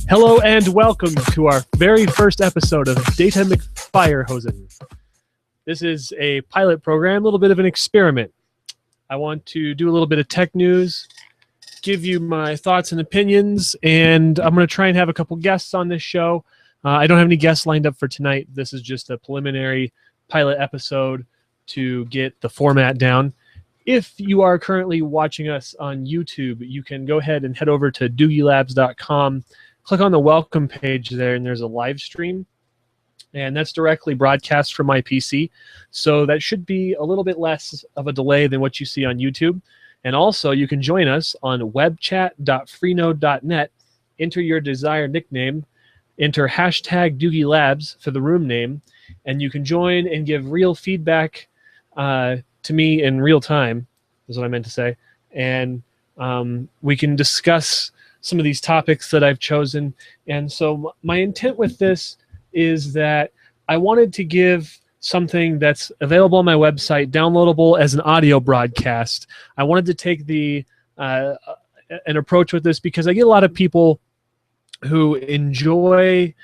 Hello and welcome to our very first episode of Datamcfirehosen. This is a pilot program, a little bit of an experiment. I want to do a little bit of tech news, give you my thoughts and opinions, and I'm going to try and have a couple guests on this show. I don't have any guests lined up for tonight. This is just a preliminary pilot episode to get the format down. If you are currently watching us on YouTube, you can go ahead and head over to doogielabs.com. Click on the welcome page there, and there's a live stream, and that's directly broadcast from my PC. So that should be a little bit less of a delay than what you see on YouTube. And also, you can join us on webchat.freenode.net. Enter your desired nickname, enter hashtag DoogieLabs for the room name, and you can join and give real feedback to me in real time, is what I meant to say. And we can discuss some of these topics that I've chosen. And so my intent with this is that I wanted to give something that's available on my website, downloadable as an audio broadcast. I wanted to take an approach with this because I get a lot of people who enjoy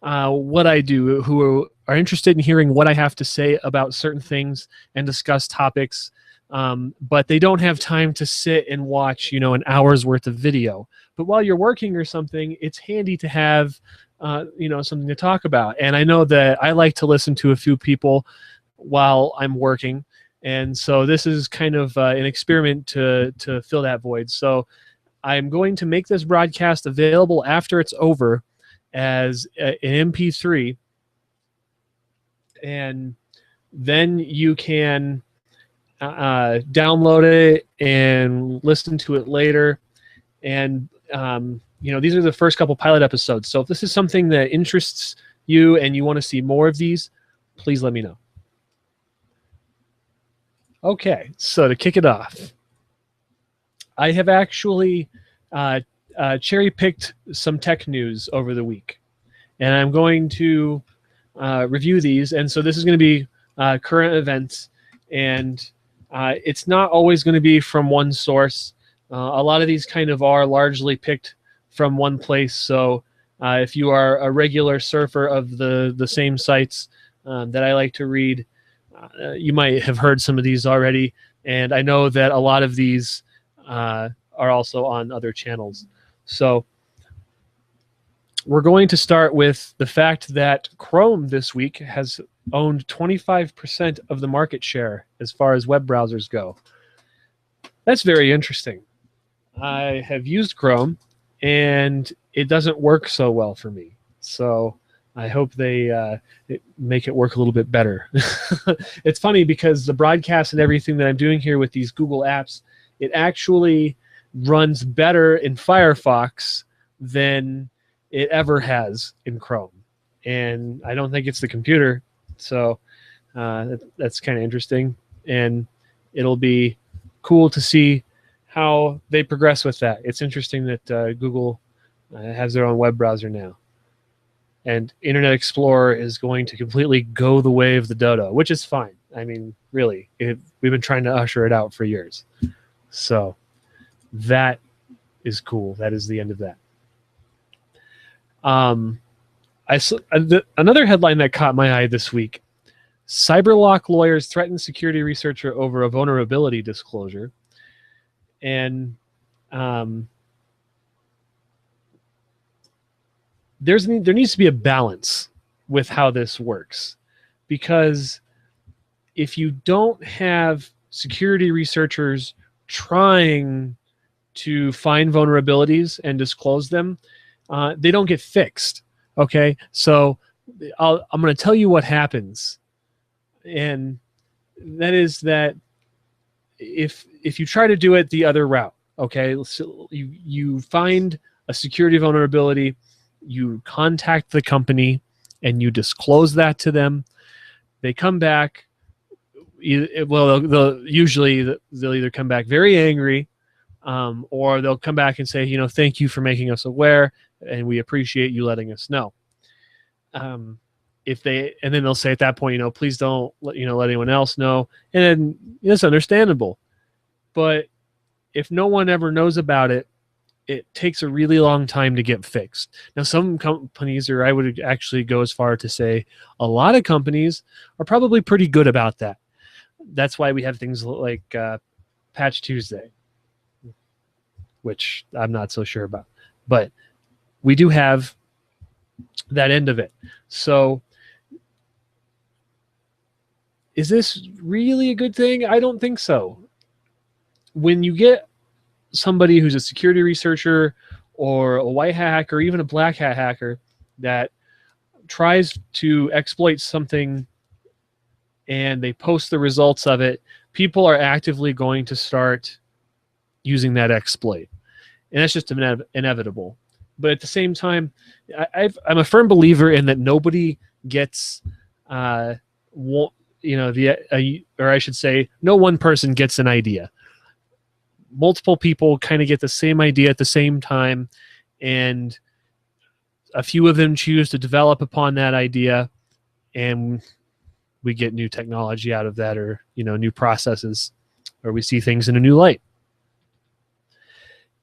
what I do, who are interested in hearing what I have to say about certain things and discuss topics, but they don't have time to sit and watch, an hour's worth of video. But while you're working or something, it's handy to have, something to talk about. And I know that I like to listen to a few people while I'm working. And so this is kind of an experiment to fill that void. So I'm going to make this broadcast available after it's over as an MP3. And then you can download it and listen to it later. And these are the first couple pilot episodes. So if this is something that interests you and you want to see more of these, please let me know. Okay, so to kick it off, I have actually cherry-picked some tech news over the week, and I'm going to review these. And so this is going to be current events, and it's not always going to be from one source. A lot of these kind of are largely picked from one place. So if you are a regular surfer of the same sites that I like to read, you might have heard some of these already. And I know that a lot of these are also on other channels. So we're going to start with the fact that Chrome this week has owned 25% of the market share as far as web browsers go. That's very interesting. I have used Chrome, and it doesn't work so well for me. So I hope they make it work a little bit better. It's funny because the broadcast and everything that I'm doing here with these Google apps, it actually runs better in Firefox than it ever has in Chrome. And I don't think it's the computer. So that's kind of interesting. And it'll be cool to see how they progress with that. It's interesting that Google has their own web browser now. And Internet Explorer is going to completely go the way of the dodo, which is fine. I mean, really, we've been trying to usher it out for years. So that is cool. That is the end of that. Another headline that caught my eye this week: CyberLock lawyers threaten security researcher over a vulnerability disclosure. And there needs to be a balance with how this works, because if you don't have security researchers trying to find vulnerabilities and disclose them, they don't get fixed. Okay, so I'm going to tell you what happens, and that is that if you try to do it the other route, okay, so you find a security vulnerability, you contact the company, and you disclose that to them. They come back. Well, they'll either come back very angry, or they'll come back and say, thank you for making us aware, and we appreciate you letting us know. And then they'll say at that point, please don't let anyone else know, and then it's understandable. But if no one ever knows about it, it takes a really long time to get fixed. Now, some companies, or I would actually go as far to say a lot of companies, are probably pretty good about that. That's why we have things like Patch Tuesday, which I'm not so sure about. But we do have that end of it. So is this really a good thing? I don't think so. When you get somebody who's a security researcher or a white hat hacker or even a black hat hacker that tries to exploit something and they post the results of it, people are actively going to start using that exploit. And that's just inevitable. But at the same time, I'm a firm believer in that nobody gets, or I should say, no one person gets an idea. Multiple people kind of get the same idea at the same time, and a few of them choose to develop upon that idea, and we get new technology out of that, or new processes, or we see things in a new light.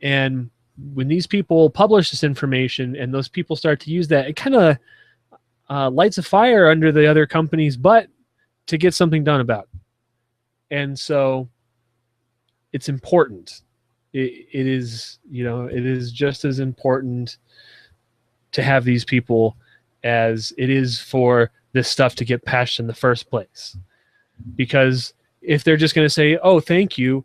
And when these people publish this information and those people start to use that, it kind of lights a fire under the other company's butt to get something done about it. And so it's important. It is just as important to have these people as it is for this stuff to get patched in the first place. Because if they're just going to say, "Oh, thank you,"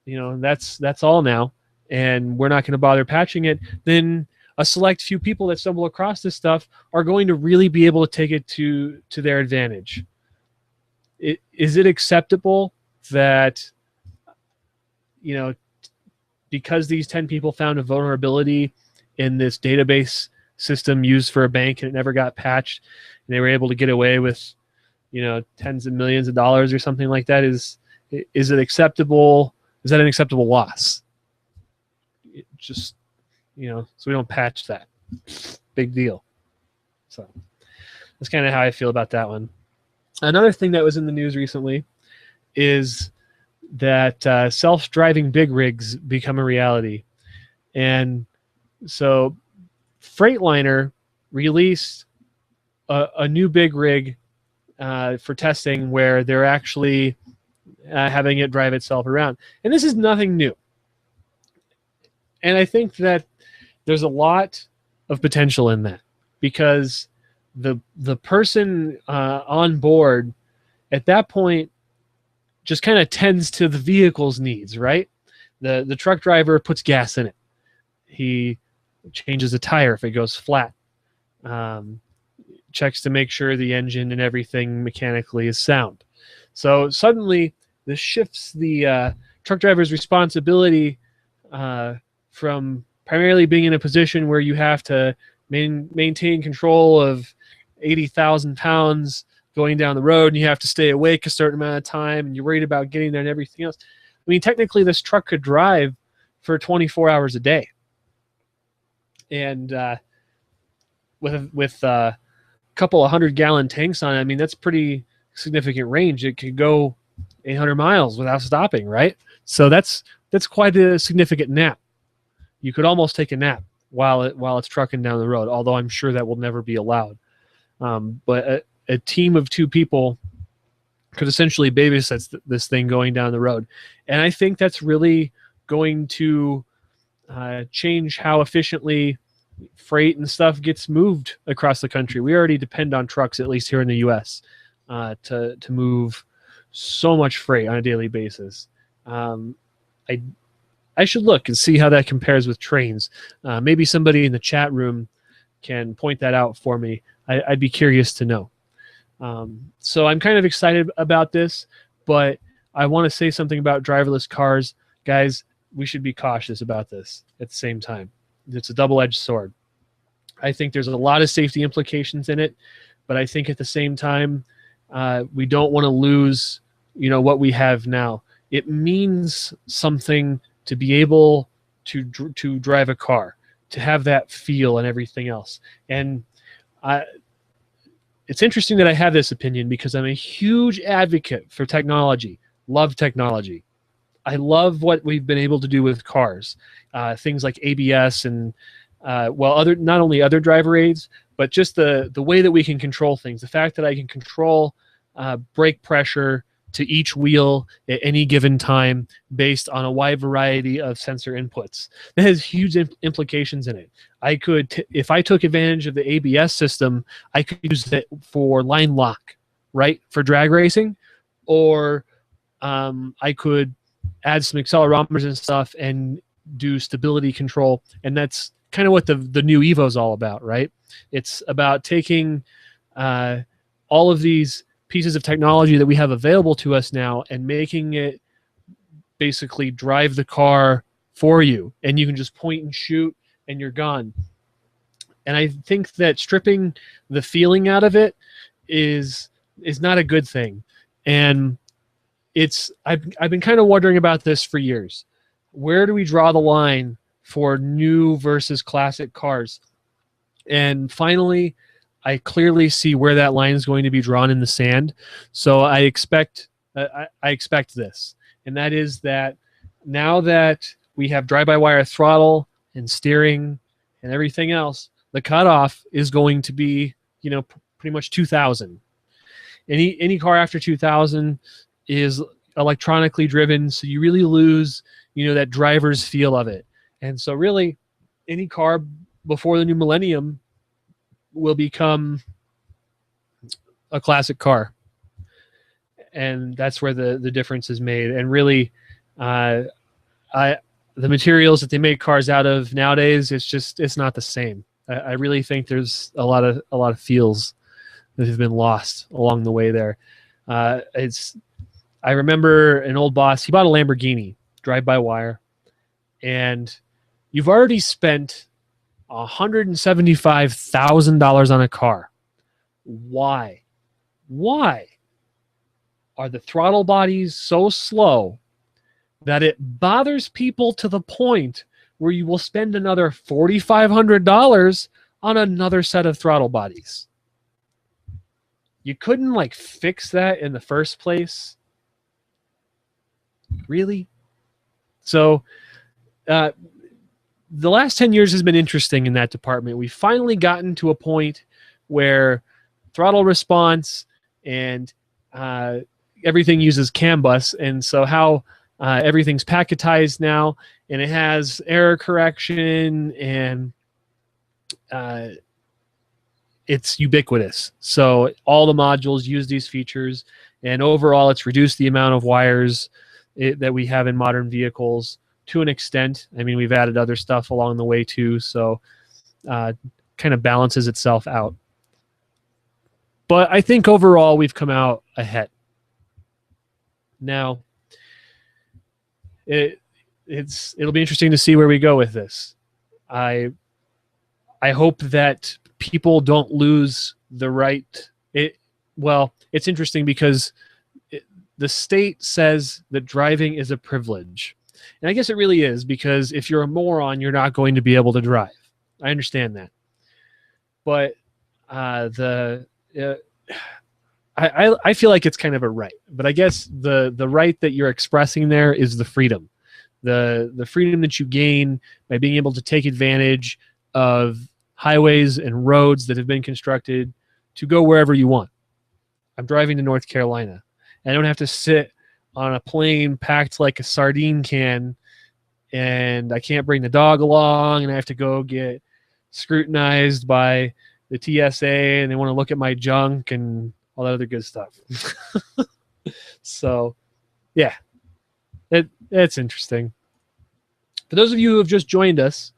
that's all now, and we're not going to bother patching it, then a select few people that stumble across this stuff are going to really be able to take it to their advantage. Is it acceptable that, because these 10 people found a vulnerability in this database system used for a bank and it never got patched, and they were able to get away with, tens of millions of dollars or something like that? Is it acceptable? Is that an acceptable loss? So we don't patch that. Big deal. So that's kind of how I feel about that one. Another thing that was in the news recently is that self-driving big rigs become a reality. And so Freightliner released a new big rig for testing where they're actually having it drive itself around. And this is nothing new. And I think that there's a lot of potential in that, because the person on board at that point just kind of tends to the vehicle's needs, right? The truck driver puts gas in it. He changes a tire if it goes flat. Checks to make sure the engine and everything mechanically is sound. So suddenly this shifts the truck driver's responsibility from primarily being in a position where you have to maintain control of 80,000 pounds going down the road, and you have to stay awake a certain amount of time, and you're worried about getting there and everything else. I mean, technically this truck could drive for 24 hours a day. And with a couple of 100-gallon tanks on it, I mean, that's pretty significant range. It could go 800 miles without stopping, right? So that's quite a significant nap. You could almost take a nap while it's trucking down the road, although I'm sure that will never be allowed. But a team of 2 people could essentially babysit this thing going down the road. And I think that's really going to change how efficiently freight and stuff gets moved across the country. We already depend on trucks, at least here in the U.S., to move so much freight on a daily basis. I should look and see how that compares with trains. Maybe somebody in the chat room can point that out for me. I'd be curious to know. So I'm kind of excited about this, but I want to say something about driverless cars. Guys, we should be cautious about this at the same time. It's a double-edged sword. I think there's a lot of safety implications in it, but I think at the same time, we don't want to lose, what we have now. It means something to be able to drive a car, to have that feel and everything else. And it's interesting that I have this opinion because I'm a huge advocate for technology. Love technology. I love what we've been able to do with cars, things like ABS and not only other driver aids, but just the way that we can control things. The fact that I can control brake pressure to each wheel at any given time based on a wide variety of sensor inputs. That has huge implications in it. I could, if I took advantage of the ABS system, I could use it for line lock, right, for drag racing, or I could add some accelerometers and stuff and do stability control. And that's kind of what the new Evo is all about, right? It's about taking all of these pieces of technology that we have available to us now and making it basically drive the car for you. And you can just point and shoot and you're gone. And I think that stripping the feeling out of it is not a good thing. And I've been kind of wondering about this for years. Where do we draw the line for new versus classic cars? And finally, I clearly see where that line is going to be drawn in the sand. So I expect this, and that is that now that we have drive-by-wire throttle and steering and everything else, the cutoff is going to be, pretty much 2000. Any car after 2000 is electronically driven, so you really lose, that driver's feel of it. And so really, any car before the new millennium will become a classic car. And that's where the difference is made. And really, the materials that they make cars out of nowadays, it's not the same. I really think there's a lot of feels that have been lost along the way there. I remember an old boss, he bought a Lamborghini, drive-by-wire, and you've already spent $175,000 on a car. Why? Why are the throttle bodies so slow that it bothers people to the point where you will spend another $4,500 on another set of throttle bodies? You couldn't fix that in the first place? Really? So the last 10 years has been interesting in that department. We've finally gotten to a point where throttle response and everything uses CAN bus, and so how everything's packetized now, and it has error correction, and it's ubiquitous. So all the modules use these features, and overall it's reduced the amount of wires that we have in modern vehicles to an extent. I mean, we've added other stuff along the way too, so kind of balances itself out. But I think overall we've come out ahead. Now, it'll be interesting to see where we go with this. I hope that people don't lose the right. It's interesting because the state says that driving is a privilege. And I guess it really is, because if you're a moron, you're not going to be able to drive. I understand that. But I feel like it's kind of a right. But I guess the right that you're expressing there is the freedom. The freedom that you gain by being able to take advantage of highways and roads that have been constructed to go wherever you want. I'm driving to North Carolina. I don't have to sit on a plane packed like a sardine can, and I can't bring the dog along, and I have to go get scrutinized by the TSA, and they want to look at my junk and all that other good stuff. So, yeah, it's interesting. For those of you who have just joined us,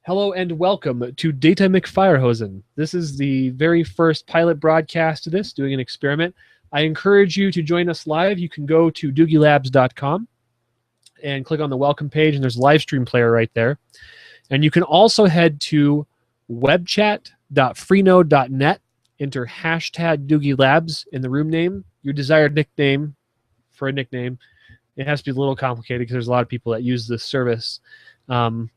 hello and welcome to Datamcfirehosen. This is the very first pilot broadcast of this, doing an experiment. I encourage you to join us live. You can go to doogielabs.com and click on the welcome page, and there's a live stream player right there. And you can also head to webchat.freenode.net, enter hashtag doogielabs in the room name, your desired nickname for a nickname. It has to be a little complicated because there's a lot of people that use this service. But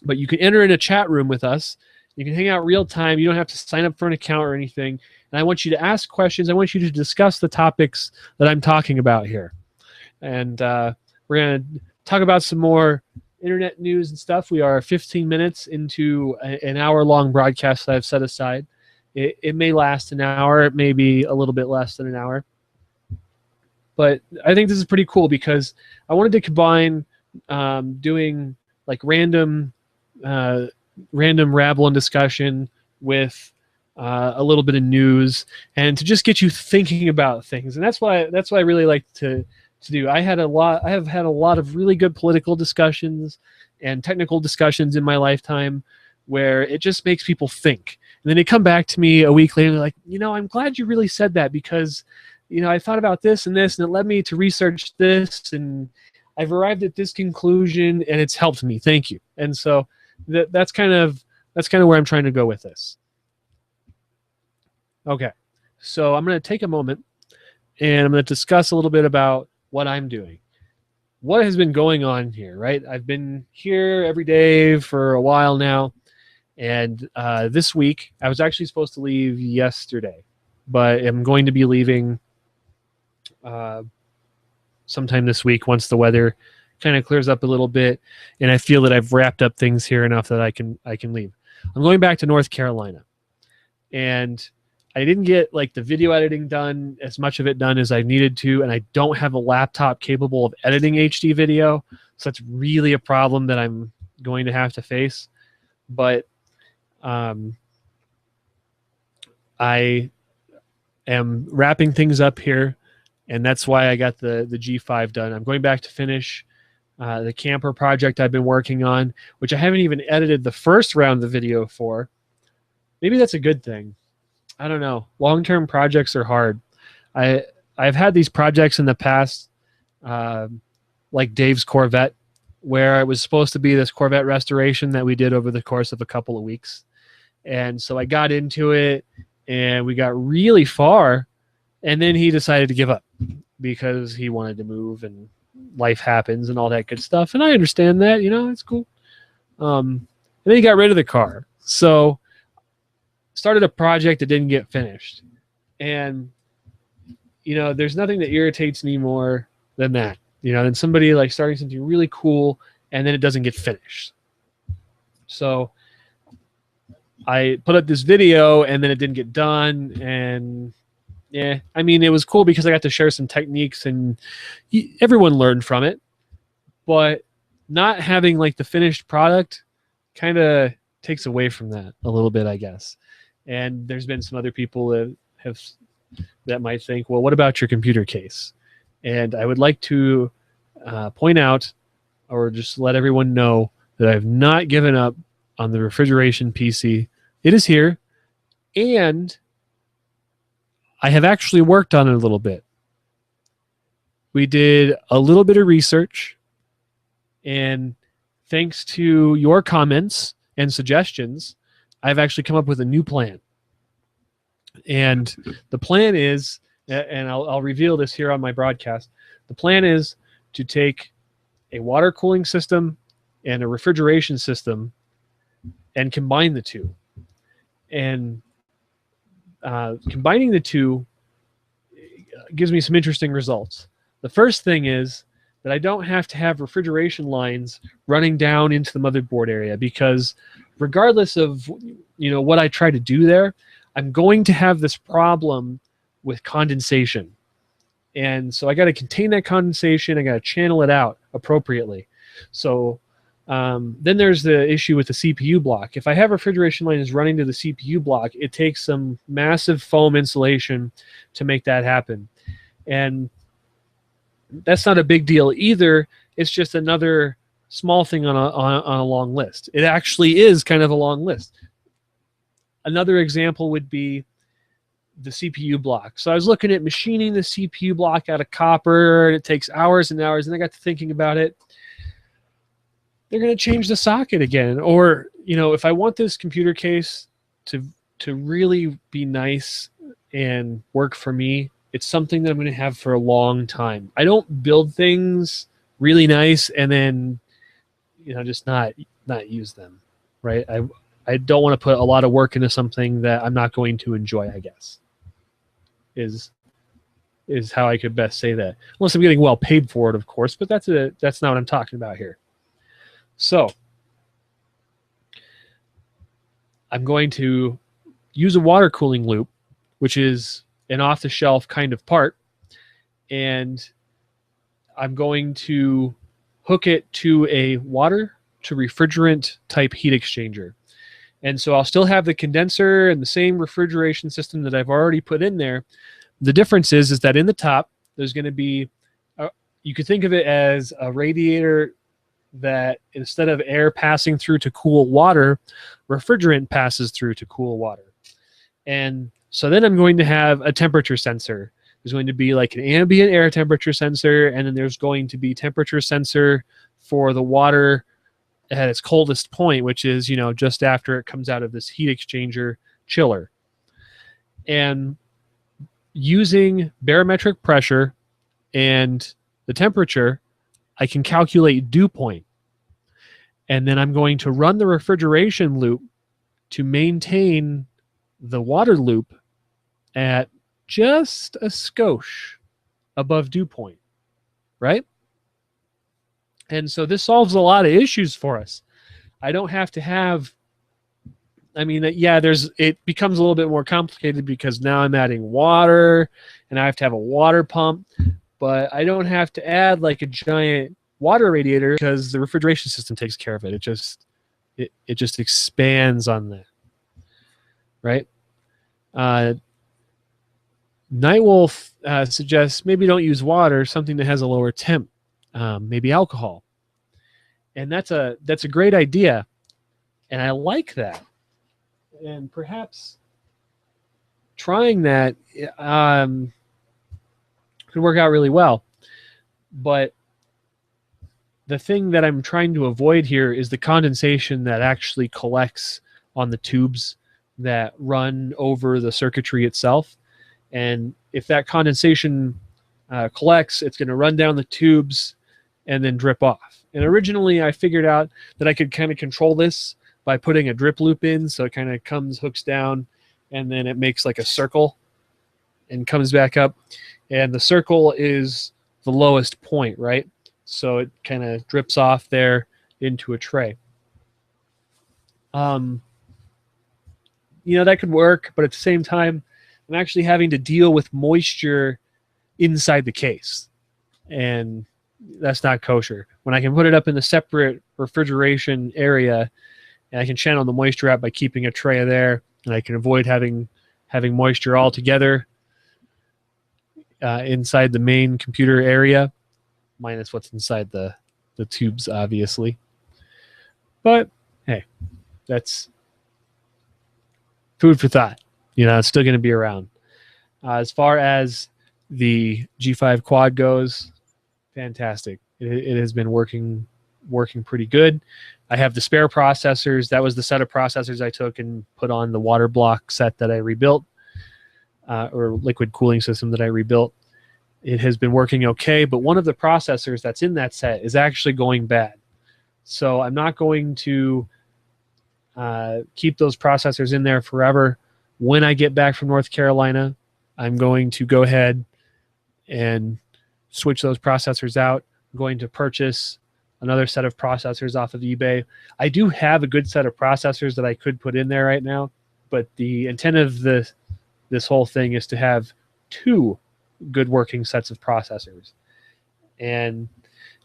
you can enter in a chat room with us. You can hang out real time. You don't have to sign up for an account or anything. And I want you to ask questions. I want you to discuss the topics that I'm talking about here. And We're going to talk about some more internet news and stuff. We are 15 minutes into an hour-long broadcast that I've set aside. It may last an hour. It may be a little bit less than an hour. But I think this is pretty cool because I wanted to combine doing like random rabble and discussion with a little bit of news, and to just get you thinking about things. And that's why I really like to do. I have had a lot of really good political discussions and technical discussions in my lifetime where it just makes people think. And then they come back to me a week later like, I'm glad you really said that because, I thought about this and this, and it led me to research this, and I've arrived at this conclusion, and it's helped me. Thank you. And so that's kind of where I'm trying to go with this. Okay, so I'm going to take a moment, and I'm going to discuss a little bit about what I'm doing. What has been going on here, right? I've been here every day for a while now, and this week, I was actually supposed to leave yesterday, but I'm going to be leaving sometime this week once the weather kind of clears up a little bit, and I feel that I've wrapped up things here enough that I can leave. I'm going back to North Carolina, and I didn't get like the video editing done, as much of it done as I needed to, and I don't have a laptop capable of editing HD video, so that's really a problem that I'm going to have to face. But I am wrapping things up here, and that's why I got the G5 done. I'm going back to finish the camper project I've been working on, which I haven't even edited the first round of the video for. Maybe that's a good thing. I don't know. Long-term projects are hard. I've had these projects in the past, like Dave's Corvette, where it was supposed to be this Corvette restoration that we did over the course of a couple of weeks. And so I got into it, and we got really far, and then he decided to give up because he wanted to move, and life happens and all that good stuff. And I understand that, it's cool. And then he got rid of the car. So started a project that didn't get finished. And, there's nothing that irritates me more than that, than somebody like starting something really cool and then it doesn't get finished. So I put up this video and then it didn't get done, and yeah, I mean, it was cool because I got to share some techniques and everyone learned from it, but not having like the finished product kind of takes away from that a little bit, I guess. And there's been some other people that might think, well, what about your computer case? And I would like to point out, or just let everyone know, that I've not given up on the refrigeration PC. It is here, and I have actually worked on it a little bit. We did a little bit of research, and thanks to your comments and suggestions, I've actually come up with a new plan. And the plan is, and I'll reveal this here on my broadcast, the plan is to take a water cooling system and a refrigeration system and combine the two. And combining the two gives me some interesting results. The first thing is that I don't have to have refrigeration lines running down into the motherboard area, because regardless of what I try to do there, I'm going to have this problem with condensation. And so I got to contain that condensation. I got to channel it out appropriately. So then there's the issue with the CPU block. If I have refrigeration lines running to the CPU block, it takes some massive foam insulation to make that happen. And that's not a big deal either. It's just another small thing on a long list. It actually is kind of a long list. Another example would be the CPU block. So I was looking at machining the CPU block out of copper, and it takes hours and hours. And I got to thinking about it. They're going to change the socket again. Or, if I want this computer case to really be nice and work for me, it's something that I'm going to have for a long time. I don't build things really nice and then, just not use them, right? I don't want to put a lot of work into something that I'm not going to enjoy, I guess, is is how I could best say that. Unless I'm getting well paid for it, of course, but that's not what I'm talking about here. So I'm going to use a water cooling loop, which is an off-the-shelf kind of part, and I'm going to hook it to a water to refrigerant type heat exchanger. And so I'll still have the condenser and the same refrigeration system that I've already put in there. The difference is that in the top, there's going to be, you could think of it as a radiator that instead of air passing through to cool water, refrigerant passes through to cool water. And so then I'm going to have a temperature sensor. There's going to be like an ambient air temperature sensor, and then there's going to be temperature sensor for the water at its coldest point, which is, you know, just after it comes out of this heat exchanger chiller. And using barometric pressure and the temperature, I can calculate dew point. And then I'm going to run the refrigeration loop to maintain the water loop at just a skosh above dew point, right? And so this solves a lot of issues for us. I don't have to have, I mean, yeah, it becomes a little bit more complicated because now I'm adding water and I have to have a water pump, but I don't have to add like a giant water radiator because the refrigeration system takes care of it. It just expands on that, right? Nightwolf suggests maybe don't use water, something that has a lower temp, maybe alcohol. And that's a great idea, and I like that. And perhaps trying that could work out really well. But the thing that I'm trying to avoid here is the condensation that actually collects on the tubes that run over the circuitry itself. And if that condensation collects, it's going to run down the tubes and then drip off. And originally I figured out that I could kind of control this by putting a drip loop in, so it kind of hooks down, and then it makes like a circle and comes back up. And the circle is the lowest point, right? So it kind of drips off there into a tray. You know, that could work, but at the same time, I'm actually having to deal with moisture inside the case, and that's not kosher. When I can put it up in the separate refrigeration area, and I can channel the moisture out by keeping a tray there, and I can avoid having moisture altogether inside the main computer area, minus what's inside the tubes, obviously. But hey, that's food for thought. You know, it's still going to be around. As far as the G5 quad goes, fantastic. It has been working pretty good. I have the spare processors. That was the set of processors I took and put on the water block set that I rebuilt, or liquid cooling system that I rebuilt. It has been working okay, but one of the processors that's in that set is actually going bad. So I'm not going to keep those processors in there forever. When I get back from North Carolina, I'm going to go ahead and switch those processors out. I'm going to purchase another set of processors off of eBay. I do have a good set of processors that I could put in there right now, but the intent of this whole thing is to have two good working sets of processors. And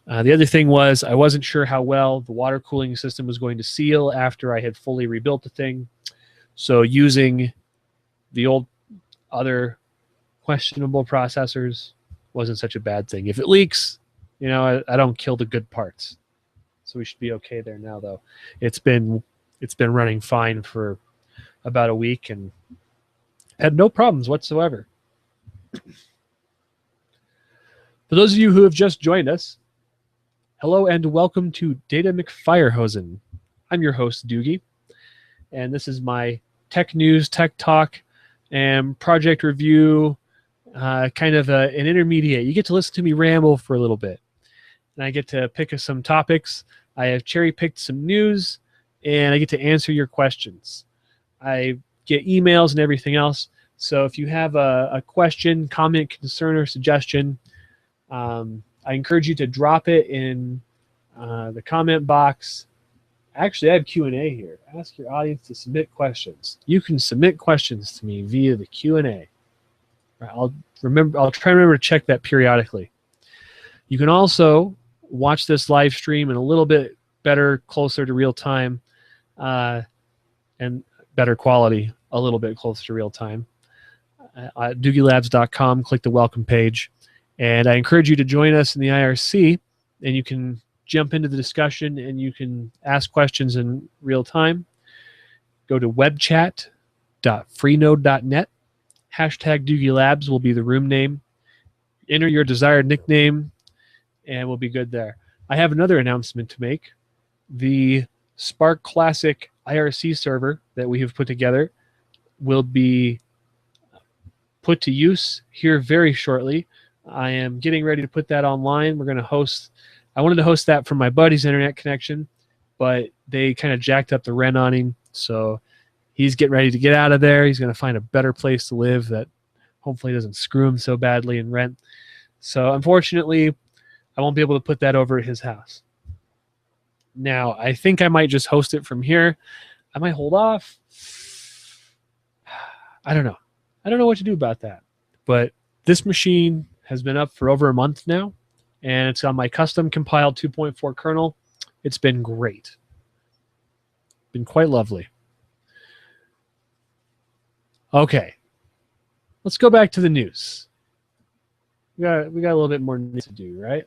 the other thing was I wasn't sure how well the water cooling system was going to seal after I had fully rebuilt the thing. So using the old other questionable processors wasn't such a bad thing. If it leaks, you know, I don't kill the good parts. So we should be okay there now, though. It's been running fine for about a week and had no problems whatsoever. For those of you who have just joined us, hello and welcome to Datamcfirehosen. I'm your host, Doogie, and this is my tech news, tech talk, and project review, kind of an intermediate. You get to listen to me ramble for a little bit, and I get to pick some topics. I have cherry-picked some news, and I get to answer your questions. I get emails and everything else. So if you have a question, comment, concern, or suggestion, I encourage you to drop it in the comment box. Actually, I have Q&A here. Ask your audience to submit questions. You can submit questions to me via the Q&A. I'll try to remember to check that periodically. You can also watch this live stream in a little bit better, closer to real time, and better quality, a little bit closer to real time. At doogielabs.com, click the welcome page. And I encourage you to join us in the IRC, and you can jump into the discussion and you can ask questions in real time. Go to webchat.freenode.net. Hashtag doogielabs will be the room name. Enter your desired nickname, and we'll be good there. I have another announcement to make. The Spark Classic IRC server that we have put together will be put to use here very shortly. I am getting ready to put that online. We're going to host, I wanted to host that from my buddy's internet connection, but they kind of jacked up the rent on him. So he's getting ready to get out of there. He's going to find a better place to live that hopefully doesn't screw him so badly in rent. So unfortunately, I won't be able to put that over at his house. Now, I think I might just host it from here. I might hold off. I don't know. I don't know what to do about that. But this machine has been up for over a month now, and it's on my custom compiled 2.4 kernel. It's been great. Been quite lovely. Okay. Let's go back to the news. We got a little bit more news to do, right?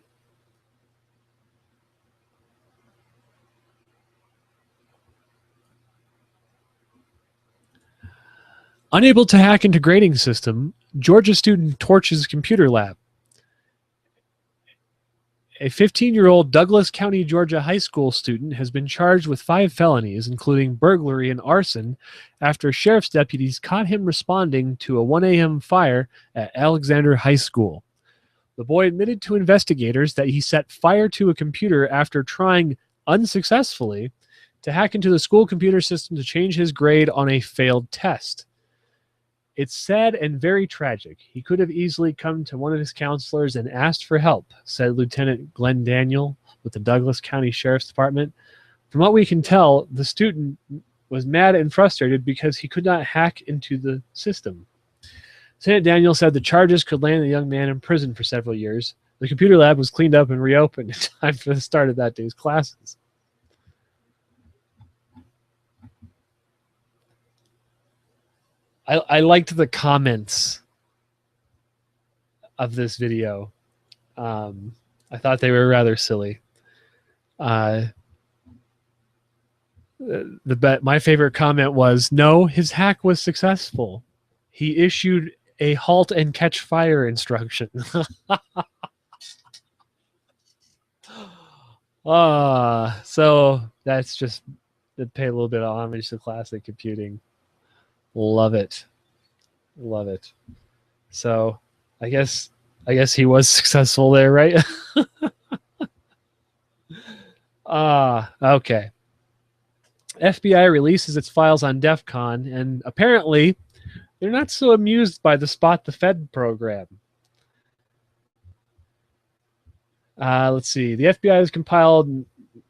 Unable to hack into grading system, Georgia student torches computer lab. A 15-year-old Douglas County, Georgia high school student has been charged with 5 felonies, including burglary and arson, after sheriff's deputies caught him responding to a 1 a.m. fire at Alexander High School. The boy admitted to investigators that he set fire to a computer after trying unsuccessfully to hack into the school computer system to change his grade on a failed test. It's sad and very tragic. He could have easily come to one of his counselors and asked for help, said Lieutenant Glenn Daniel with the Douglas County Sheriff's Department. From what we can tell, the student was mad and frustrated because he could not hack into the system. Lieutenant Daniel said the charges could land the young man in prison for several years. The computer lab was cleaned up and reopened in time for the start of that day's classes. I liked the comments of this video. I thought they were rather silly. My favorite comment was, "No, his hack was successful. He issued a halt and catch fire instruction." So that's just to pay a little bit of homage to classic computing. Love it. Love it. So I guess he was successful there, right? Okay. FBI releases its files on Defcon, and apparently they're not so amused by the Spot the Fed program. Let's see. The FBI has compiled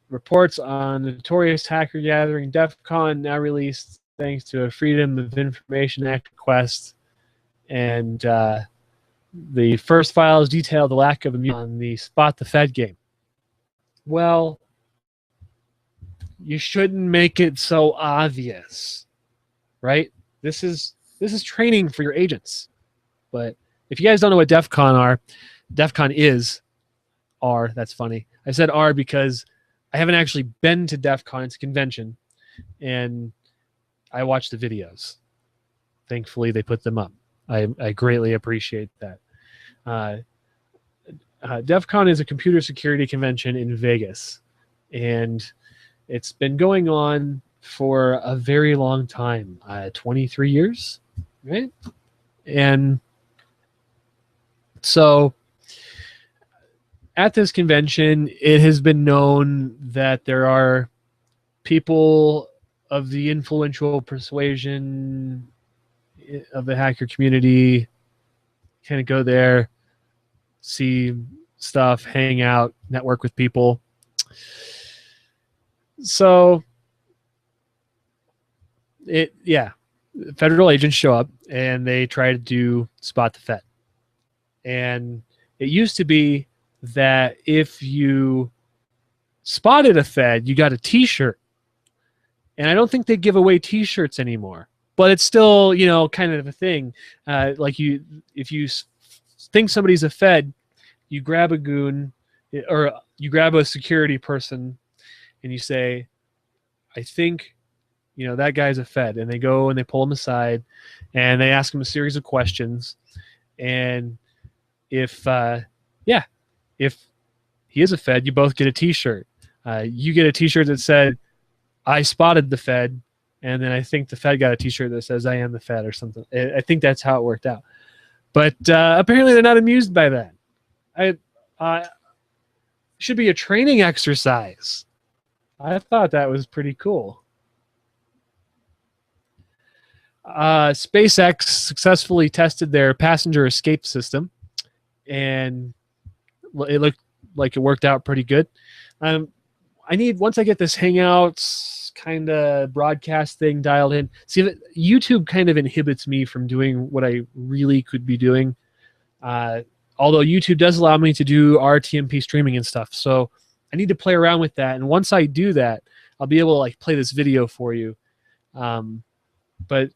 reports on the notorious hacker gathering Defcon, now released thanks to a Freedom of Information Act request. And the first files detail the lack of immunity on the Spot the Fed game. Well, you shouldn't make it so obvious, right? This is training for your agents. But if you guys don't know what Defcon are, that's funny. I said are because I haven't actually been to Defcon. It's a convention, and I watch the videos. Thankfully, they put them up. I greatly appreciate that. Defcon is a computer security convention in Vegas, and it's been going on for a very long time, 23 years, right? And so at this convention, it has been known that there are people of the influential persuasion of the hacker community, kind of go there, see stuff, hang out, network with people. So federal agents show up and they try to spot the Fed. And it used to be that if you spotted a Fed, you got a T-shirt. And I don't think they give away T-shirts anymore. But it's still, kind of a thing. If you think somebody's a Fed, you grab a goon or you grab a security person and you say, I think, that guy's a Fed. And they go and they pull him aside and they ask him a series of questions. And if he is a Fed, you both get a T-shirt. You get a T-shirt that said, I spotted the Fed. And then I think the Fed got a T-shirt that says, I am the Fed or something. I think that's how it worked out. But apparently they're not amused by that. It should be a training exercise. I thought that was pretty cool. SpaceX successfully tested their passenger escape system, and it looked like it worked out pretty good. Once I get this Hangouts kind of broadcast thing dialed in. See, YouTube kind of inhibits me from doing what I really could be doing. Although YouTube does allow me to do RTMP streaming and stuff. So I need to play around with that. And once I do that, I'll be able to play this video for you. But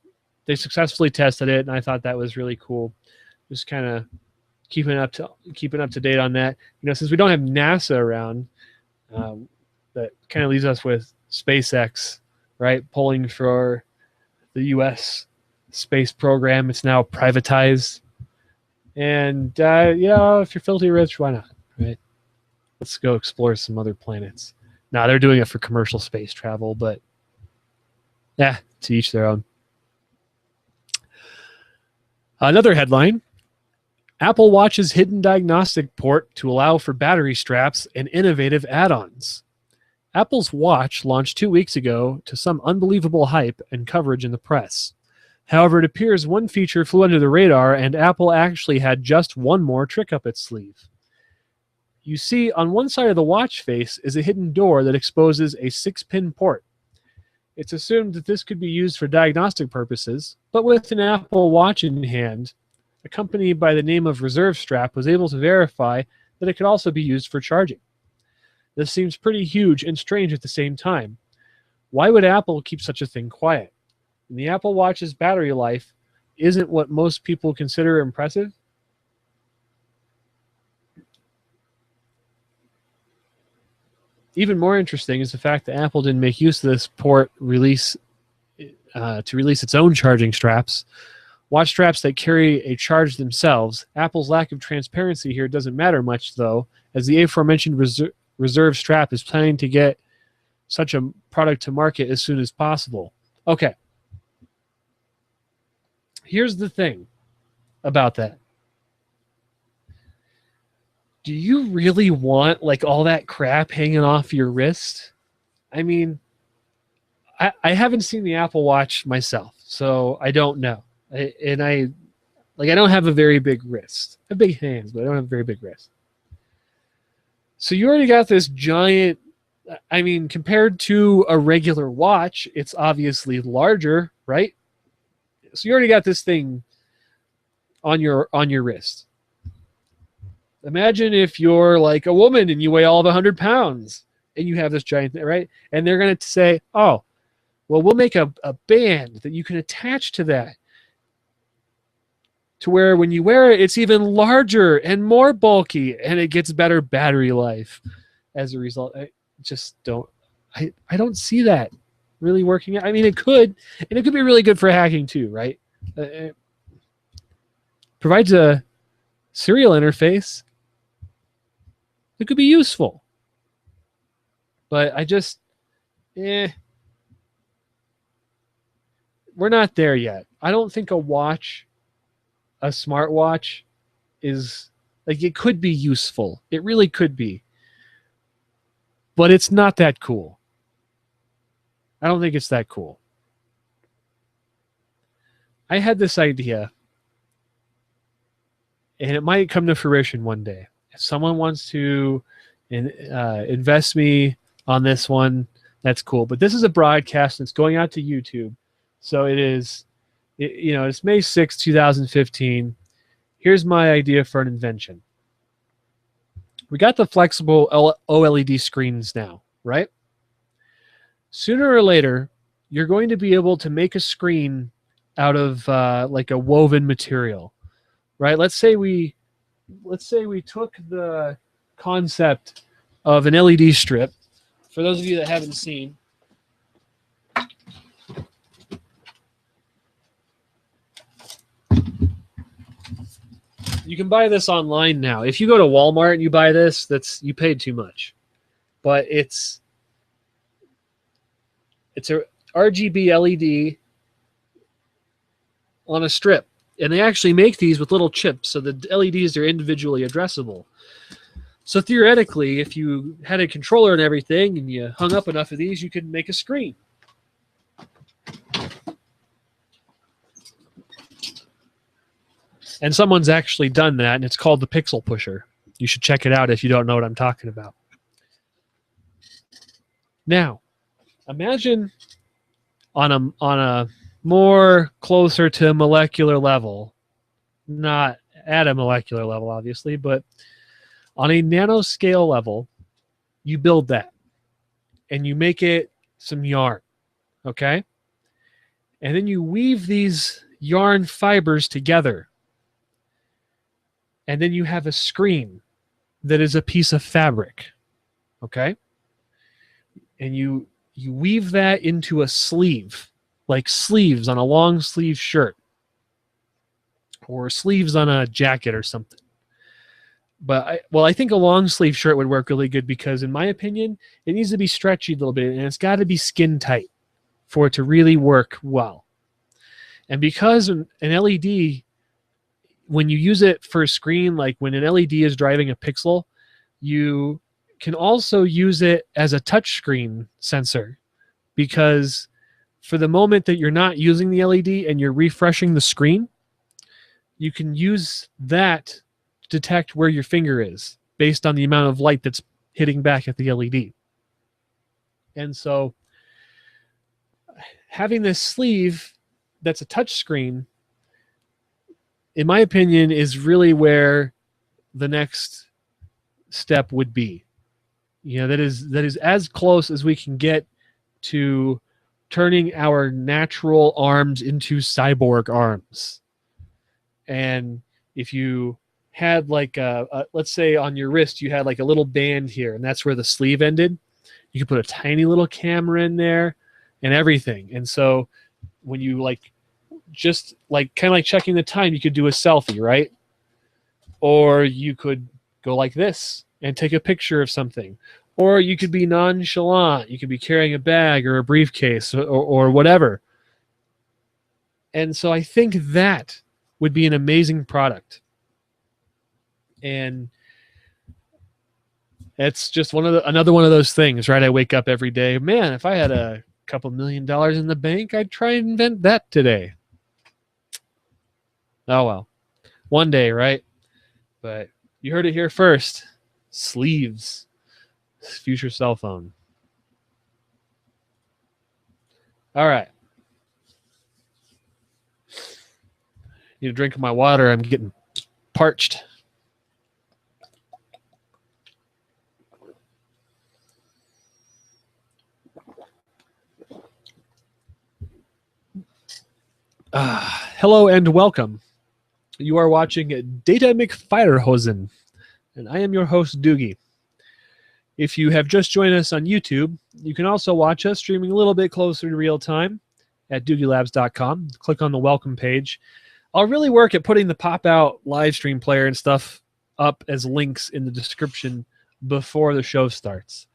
they successfully tested it, and I thought that was really cool. Just kind of keeping up to date on that. Since we don't have NASA around, that kind of leaves us with SpaceX, right? Pulling for the U.S. space program. It's now privatized. And, if you're filthy rich, why not, right? Let's go explore some other planets. Now, they're doing it for commercial space travel, but, to each their own. Another headline, Apple Watch's hidden diagnostic port to allow for battery straps and innovative add-ons. Apple's watch launched 2 weeks ago to some unbelievable hype and coverage in the press. However, it appears one feature flew under the radar, and Apple actually had just one more trick up its sleeve. You see, on one side of the watch face is a hidden door that exposes a 6-pin port. It's assumed that this could be used for diagnostic purposes, but with an Apple Watch in hand, a company by the name of Reserve Strap was able to verify that it could also be used for charging. This seems pretty huge and strange at the same time. Why would Apple keep such a thing quiet? And the Apple Watch's battery life isn't what most people consider impressive. Even more interesting is the fact that Apple didn't make use of this port to release its own charging straps. Watch straps that carry a charge themselves. Apple's lack of transparency here doesn't matter much, though, as the aforementioned Reserve Strap is planning to get such a product to market as soon as possible. Okay. Here's the thing about that. Do you really want all that crap hanging off your wrist? I mean, I haven't seen the Apple Watch myself, so I don't know. I don't have a very big wrist. I have big hands, but I don't have a very big wrist. So you already got this giant, compared to a regular watch, it's obviously larger, right? So you already got this thing on your wrist. Imagine if you're like a woman and you weigh all of 100 pounds and you have this giant thing, right? And they're going to say, oh, well, we'll make a band that you can attach to that, to where when you wear it, it's even larger and more bulky, and it gets better battery life as a result. I just don't. I don't see that really working out. It could, and it could be really good for hacking too, right? It provides a serial interface that could be useful, but we're not there yet. I don't think a smartwatch is it could be useful. It really could be, but it's not that cool. I don't think it's that cool. I had this idea, and it might come to fruition one day. If someone wants to invest me on this one, that's cool. But this is a broadcast, and it's going out to YouTube. So it is, it's May 6, 2015. Here's my idea for an invention. We got the flexible OLED screens now, right? Sooner or later, you're going to be able to make a screen out of like a woven material, right? Let's say we took the concept of an LED strip. For those of you that haven't seen, you can buy this online now. If you go to Walmart and you buy this, you paid too much. But it's a RGB LED on a strip. And they actually make these with little chips, so the LEDs are individually addressable. So theoretically, if you had a controller and everything and you hung up enough of these, you could make a screen. And someone's actually done that, and it's called the Pixel Pusher. You should check it out if you don't know what I'm talking about. Now, imagine on a more closer to molecular level, not at a molecular level, obviously, but on a nanoscale level, you build that, and you make it some yarn, okay? And then you weave these yarn fibers together. And then you have a screen that is a piece of fabric, okay? And you weave that into a sleeve, like sleeves on a long sleeve shirt or sleeves on a jacket or something. But I think a long sleeve shirt would work really good because, in my opinion, it needs to be stretchy a little bit, and it's got to be skin tight for it to really work well. And because an LED, when you use it for a screen, like when an LED is driving a pixel, you can also use it as a touchscreen sensor, because for the moment that you're not using the LED and you're refreshing the screen, you can use that to detect where your finger is based on the amount of light that's hitting back at the LED. And so having this sleeve that's a touch screen, in my opinion, is really where the next step would be. That is as close as we can get to turning our natural arms into cyborg arms. And if you had like let's say on your wrist you had like a little band here, and that's where the sleeve ended, you could put a tiny little camera in there and everything. And so when you just kind of like checking the time, you could do a selfie, right? Or you could go like this and take a picture of something. Or you could be nonchalant. You could be carrying a bag or a briefcase or whatever. And so I think that would be an amazing product. And it's just another one of those things, right? I wake up every day, man, if I had a couple $1 million in the bank, I'd try and invent that today. Oh well, one day, right? But you heard it here first. Sleeves, future cell phone. All right. Need a drink of my water. I'm getting parched. Hello and welcome. You are watching Datamcfirehosen, and I am your host, Doogie. If you have just joined us on YouTube, you can also watch us streaming a little bit closer to real time at doogielabs.com. Click on the welcome page. I'll really work at putting the pop-out live stream player and stuff up as links in the description before the show starts.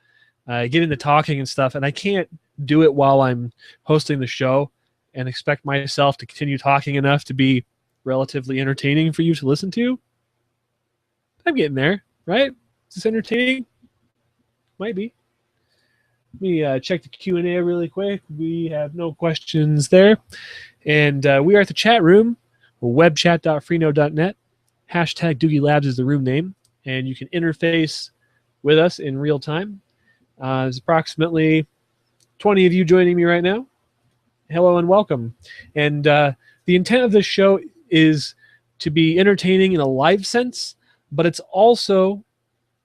Get into talking and stuff, and I can't do it while I'm hosting the show and expect myself to continue talking enough to be relatively entertaining for you to listen to. I'm getting there, right? Is this entertaining? Might be. Let me check the Q&A really quick. We have no questions there. And we are at the chat room, webchat.freenode.net. Hashtag Doogie Labs is the room name, and you can interface with us in real time. There's approximately 20 of you joining me right now. Hello and welcome. And the intent of this show is to be entertaining in a live sense, but it's also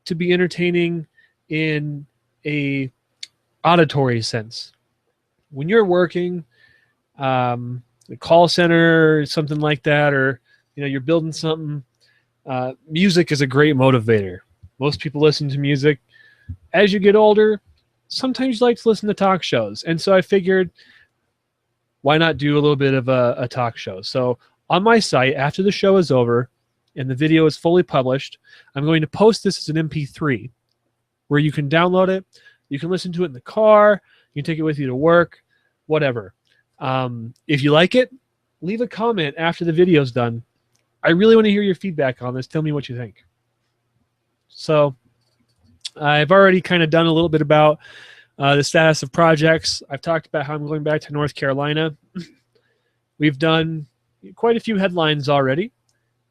to be entertaining in a auditory sense. When you're working, the call center, something like that, or you're building something, music is a great motivator. Most people listen to music. As you get older, sometimes you like to listen to talk shows. And so I figured, why not do a little bit of a talk show? So on my site, after the show is over and the video is fully published, I'm going to post this as an MP3 where you can download it. You can listen to it in the car. You can take it with you to work, whatever. If you like it, leave a comment after the video's done. I really want to hear your feedback on this. Tell me what you think. So I've already kind of done a little bit about the status of projects. I've talked about how I'm going back to North Carolina. We've done quite a few headlines already.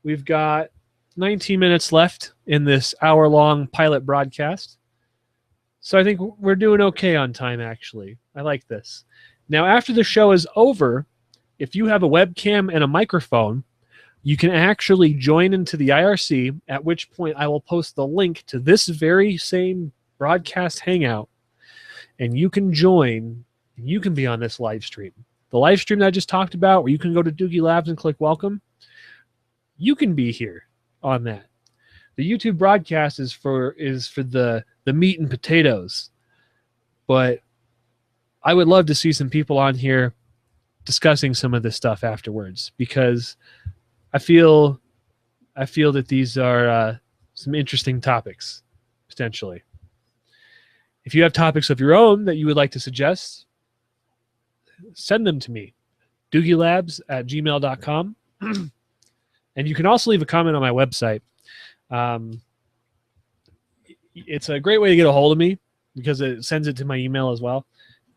We've got 19 minutes left in this hour-long pilot broadcast. So I think we're doing okay on time, actually. I like this. Now, after the show is over, if you have a webcam and a microphone, you can actually join into the IRC, at which point I will post the link to this very same broadcast hangout, and you can join, and you can be on this live stream. The live stream that I just talked about, where you can go to Doogie Labs and click welcome, you can be here on that. The YouTube broadcast is for the meat and potatoes, but I would love to see some people on here discussing some of this stuff afterwards, because I feel that these are some interesting topics, potentially. If you have topics of your own that you would like to suggest, send them to me, doogielabs@gmail.com. And you can also leave a comment on my website. It's a great way to get a hold of me because it sends it to my email as well.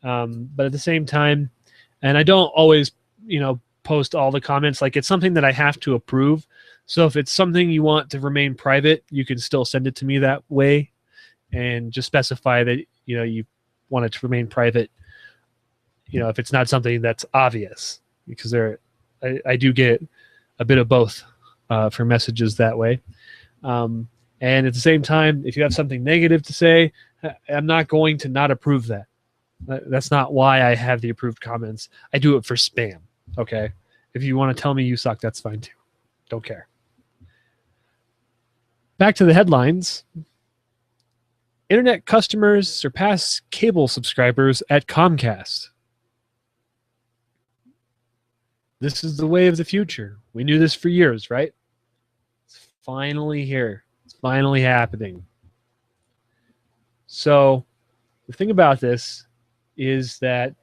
But at the same time, and I don't always, post all the comments. Like, it's something that I have to approve. So if it's something you want to remain private, you can still send it to me that way, and just specify that you want it to remain private. If it's not something that's obvious, because I do get a bit of both for messages that way. And at the same time, if you have something negative to say, I'm not going to not approve that. That's not why I have the approved comments. I do it for spam. Okay. If you want to tell me you suck, that's fine too. Don't care. Back to the headlines. Internet customers surpass cable subscribers at Comcast. This is the way of the future. We knew this for years, right? It's finally here. It's finally happening. So the thing about this is that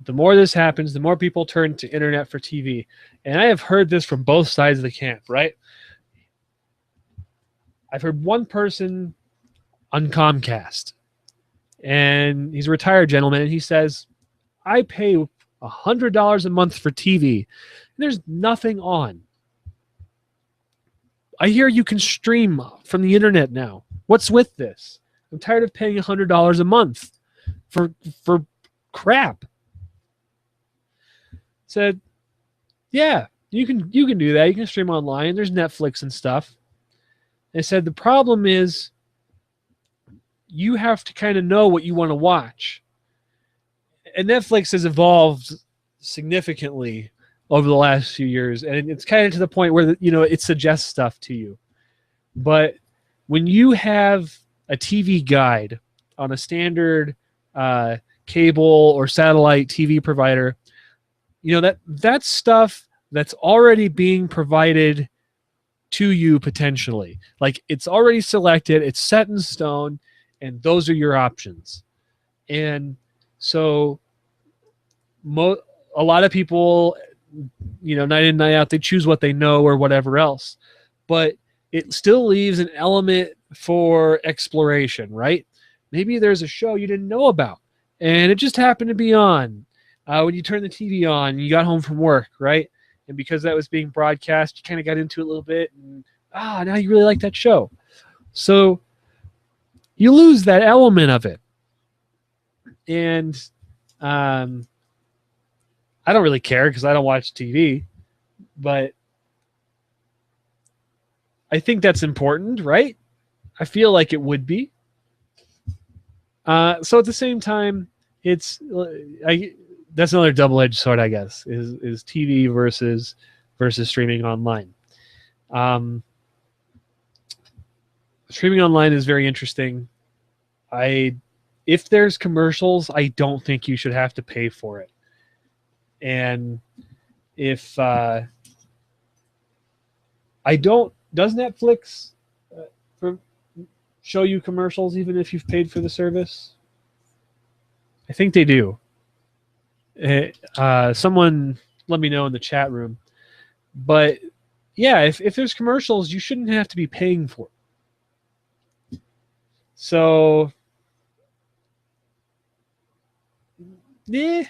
the more this happens, the more people turn to internet for TV. And I have heard this from both sides of the camp, right? I've heard one person on Comcast, and he's a retired gentleman, and he says, I pay $100 a month for TV, and there's nothing on. I hear you can stream from the internet now. What's with this? I'm tired of paying $100 a month for crap. Said, yeah, you can do that. You can stream online. There's Netflix and stuff. They said the problem is you have to kind of know what you want to watch. And Netflix has evolved significantly over the last few years, and it's kind of to the point where it suggests stuff to you. But when you have a TV guide on a standard cable or satellite TV provider, that's stuff that's already being provided to you potentially. Like, it's already selected, it's set in stone, and those are your options. And so a lot of people, night in, night out, they choose what they know or whatever else. But it still leaves an element for exploration, right? Maybe there's a show you didn't know about, and it just happened to be on. when you turn the TV on, you got home from work, right? And because that was being broadcast, you kind of got into it a little bit, and now you really like that show. So you lose that element of it. And I don't really care because I don't watch TV, but I think that's important, right? I feel like it would be. So at the same time, that's another double-edged sword, I guess, is TV versus streaming online. Streaming online is very interesting. If there's commercials, I don't think you should have to pay for it. And if does Netflix show you commercials even if you've paid for the service? I think they do. Someone let me know in the chat room. But yeah, if there's commercials, you shouldn't have to be paying for it. So, yeah.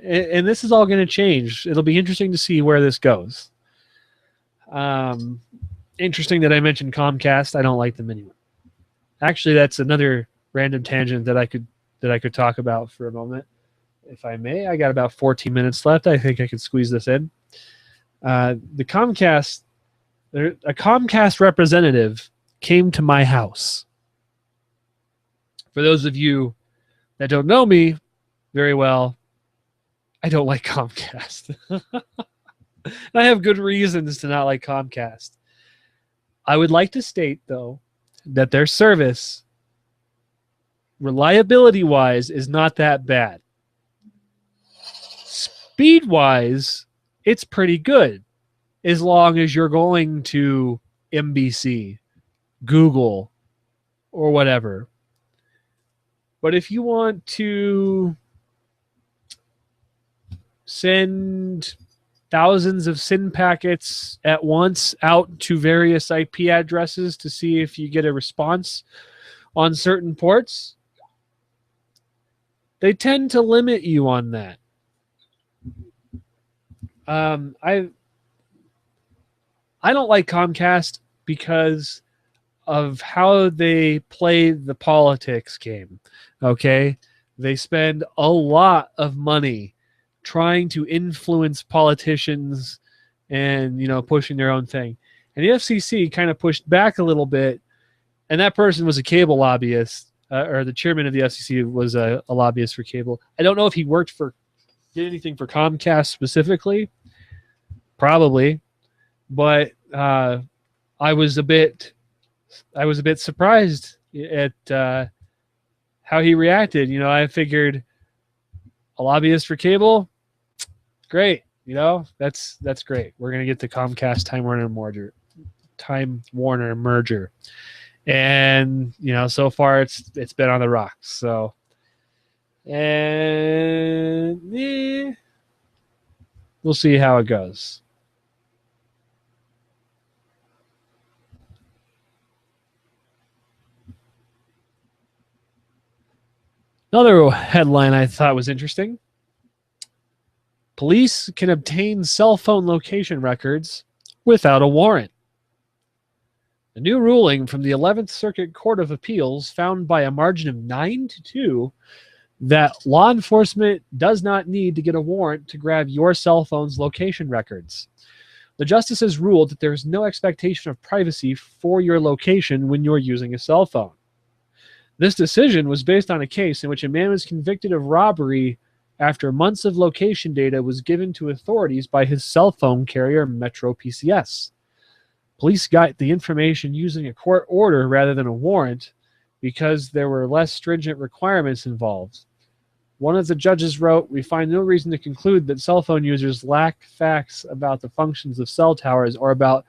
And this is all going to change. It'll be interesting to see where this goes. Interesting that I mentioned Comcast. I don't like them anyway. Actually, that's another random tangent that I could talk about for a moment, if I may. I got about 14 minutes left. I think I could squeeze this in. A Comcast representative came to my house. For those of you that don't know me very well, I don't like Comcast. I have good reasons to not like Comcast. I would like to state, though, that their service, reliability-wise, is not that bad. Speed-wise, it's pretty good, as long as you're going to NBC, Google, or whatever. But if you want to send thousands of SYN packets at once out to various IP addresses to see if you get a response on certain ports, they tend to limit you on that. I don't like Comcast because of how they play the politics game. Okay? They spend a lot of money trying to influence politicians and, pushing their own thing. And the FCC kind of pushed back a little bit, and that person was a cable lobbyist, or the chairman of the FCC was a lobbyist for cable. I don't know if he did anything for Comcast specifically, probably, but I was a bit surprised at how he reacted. I figured a lobbyist for cable, great. That's great. We're gonna get the Comcast Time Warner merger, and so far it's been on the rocks. So, and we'll see how it goes. Another headline I thought was interesting. Police can obtain cell phone location records without a warrant. The new ruling from the 11th Circuit Court of Appeals found by a margin of 9-2 that law enforcement does not need to get a warrant to grab your cell phone's location records. The justices ruled that there is no expectation of privacy for your location when you're using a cell phone. This decision was based on a case in which a man was convicted of robbery after months of location data was given to authorities by his cell phone carrier, Metro PCS. Police got the information using a court order rather than a warrant because there were less stringent requirements involved. One of the judges wrote, "We find no reason to conclude that cell phone users lack facts about the functions of cell towers or about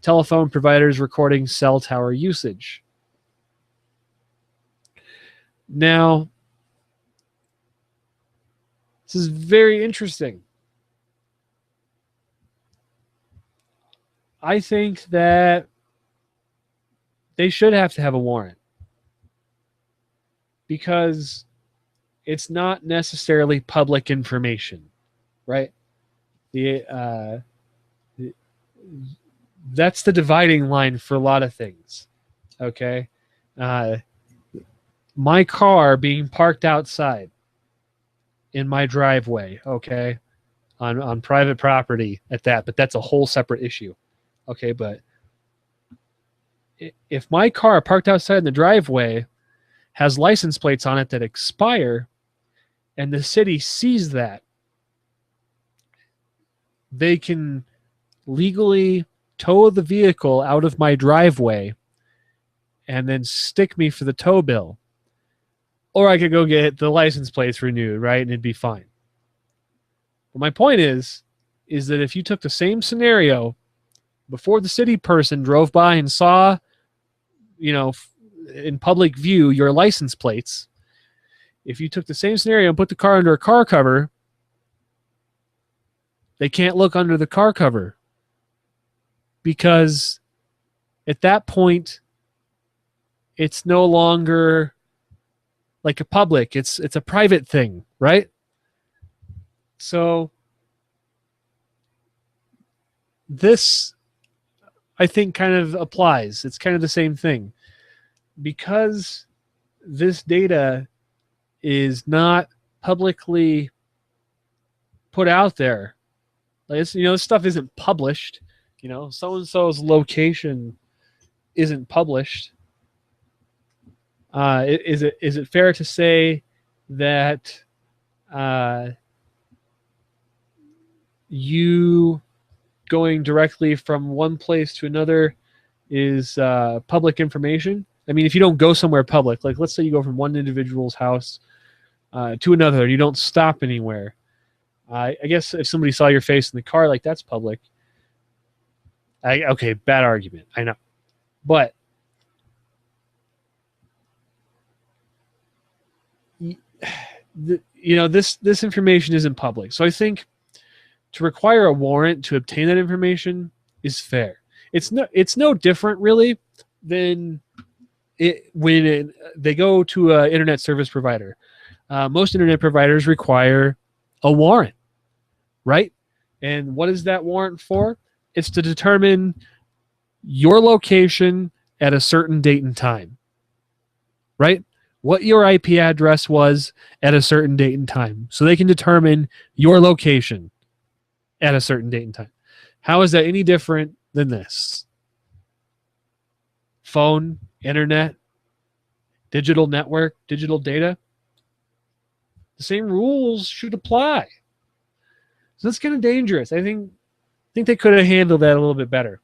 telephone providers recording cell tower usage." Now, this is very interesting. I think that they should have to have a warrant because it's not necessarily public information, right? The that's the dividing line for a lot of things. Okay, my car being parked outside in my driveway, okay, on private property at that, but that's a whole separate issue. Okay, but if my car parked outside in the driveway has license plates on it that expire, and the city sees that, they can legally tow the vehicle out of my driveway and then stick me for the tow bill. Or I could go get the license plates renewed, right? And it'd be fine. But my point is that if you took the same scenario before the city person drove by and saw, in public view, your license plates, if you took the same scenario and put the car under a car cover, they can't look under the car cover, because at that point, it's no longer like a public, it's a private thing, right? So this, I think, kind of applies. It's kind of the same thing. Because this data is not publicly put out there, like this stuff isn't published. So-and-so's location isn't published. Is it fair to say that you going directly from one place to another is public information? I mean, if you don't go somewhere public, like let's say you go from one individual's house to another, and you don't stop anywhere. I guess if somebody saw your face in the car, like that's public. Okay, bad argument, I know, but this information isn't public. So I think to require a warrant to obtain that information is fair. It's no different really than when they go to an internet service provider. Most internet providers require a warrant, right? And what is that warrant for? It's to determine your location at a certain date and time, right? What your IP address was at a certain date and time, so they can determine your location at a certain date and time. How is that any different than this? Phone, internet, digital network, digital data. The same rules should apply. So that's kind of dangerous. I think they could have handled that a little bit better.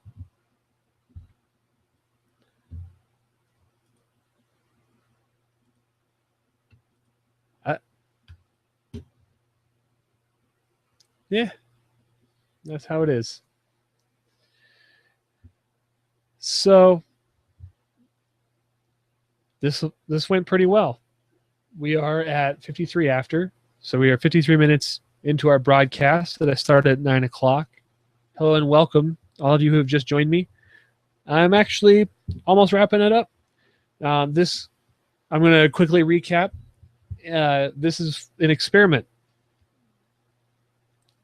Yeah, that's how it is. So this went pretty well. We are at 53 after, so we are 53 minutes into our broadcast that I started at 9 o'clock. Hello and welcome, all of you who have just joined me. I'm actually almost wrapping it up. I'm going to quickly recap. This is an experiment.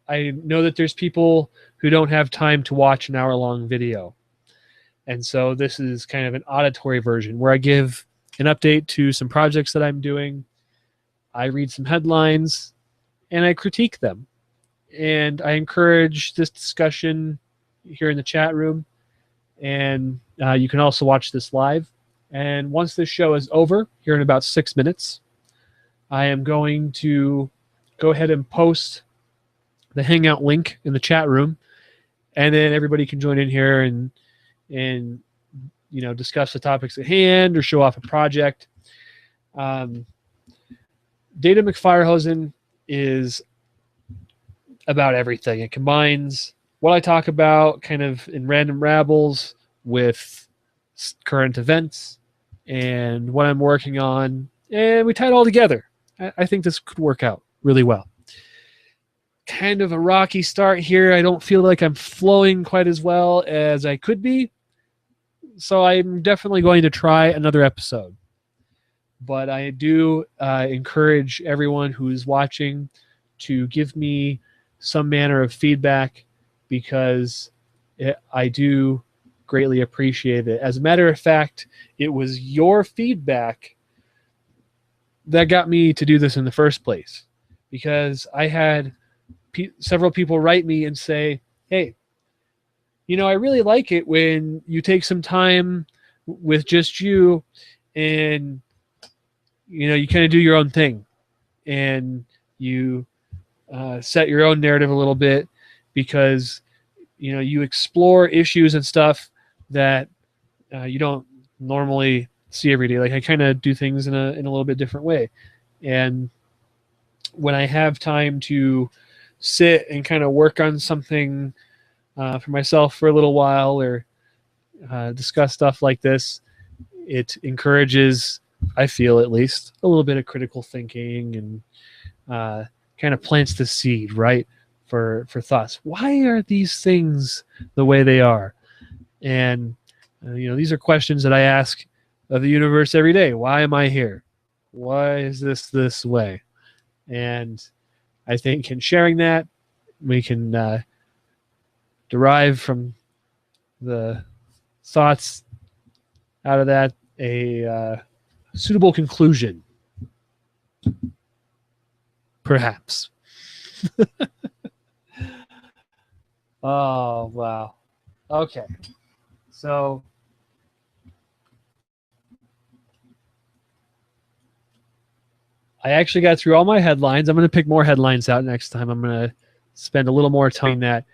I know that there's people who don't have time to watch an hour-long video. And so this is kind of an auditory version where I give an update to some projects that I'm doing. I read some headlines, and I critique them. And I encourage this discussion here in the chat room. And you can also watch this live. And once this show is over, here in about 6 minutes, I am going to go ahead and post the Hangout link in the chat room, and then everybody can join in here and discuss the topics at hand or show off a project. Datamcfirehosen is about everything. It combines what I talk about kind of in random rabbles with current events and what I'm working on, and we tie it all together. I think this could work out really well. Kind of a rocky start here. I don't feel like I'm flowing quite as well as I could be. So I'm definitely going to try another episode. but I do encourage everyone who's watching to give me some manner of feedback, because I do greatly appreciate it. As a matter of fact, it was your feedback that got me to do this in the first place, because I had several people write me and say, hey, I really like it when you take some time with just you and, you kind of do your own thing and you set your own narrative a little bit, because, you explore issues and stuff that you don't normally see every day. Like, I kind of do things in a little bit different way. And when I have time to sit and kind of work on something for myself for a little while, or discuss stuff like this, it encourages, I feel at least, a little bit of critical thinking, and kind of plants the seed, right, for thoughts. Why are these things the way they are? And these are questions that I ask of the universe every day. Why am I here? Why is this way? And I think in sharing that, we can derive from the thoughts out of that a suitable conclusion, perhaps. Oh, wow. Okay. So I actually got through all my headlines. I'm going to pick more headlines out next time. I'm going to spend a little more time on that.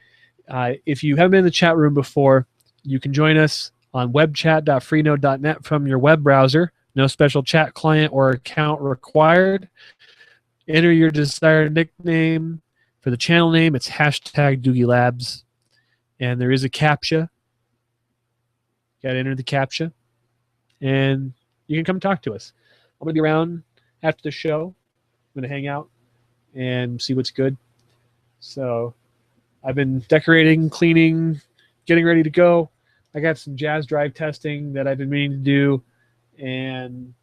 If you haven't been in the chat room before, you can join us on webchat.freenode.net from your web browser. No special chat client or account required. Enter your desired nickname. For the channel name, it's hashtag Doogie Labs. And there is a CAPTCHA. You got to enter the CAPTCHA. And you can come talk to us. I'm going to be around after the show. I'm going to hang out and see what's good. So I've been decorating, cleaning, getting ready to go. I got some jazz drive testing that I've been meaning to do, and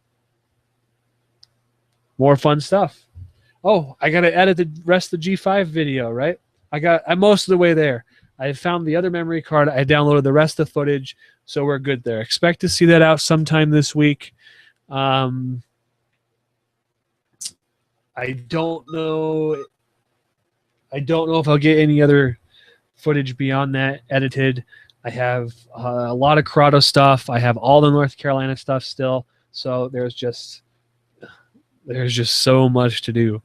more fun stuff. Oh, I got to edit the rest of the G5 video, right? I'm most of the way there. I found the other memory card. I downloaded the rest of the footage, so we're good there. Expect to see that out sometime this week. I don't know. I don't know if I'll get any other footage beyond that edited. I have a lot of Corrado stuff. I have all the North Carolina stuff still. So there's just so much to do.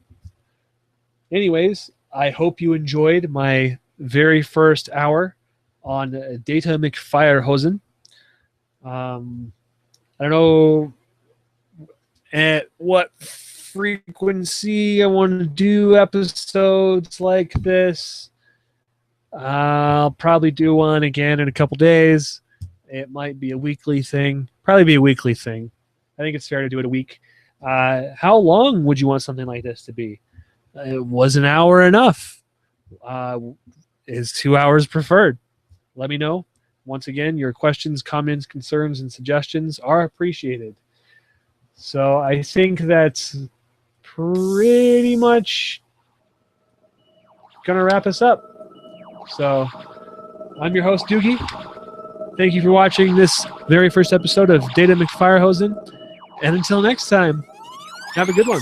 Anyways, I hope you enjoyed my very first hour on Datamcfirehosen. I don't know at what frequency I want to do episodes like this. I'll probably do one again in a couple days. It might be a weekly thing. Probably be a weekly thing. I think it's fair to do it a week. How long would you want something like this to be? Was an hour enough? Is 2 hours preferred? Let me know. Once again, your questions, comments, concerns, and suggestions are appreciated. So I think that's pretty much going to wrap us up. So I'm your host, Doogie. Thank you for watching this very first episode of Datamcfirehosen. And until next time, have a good one.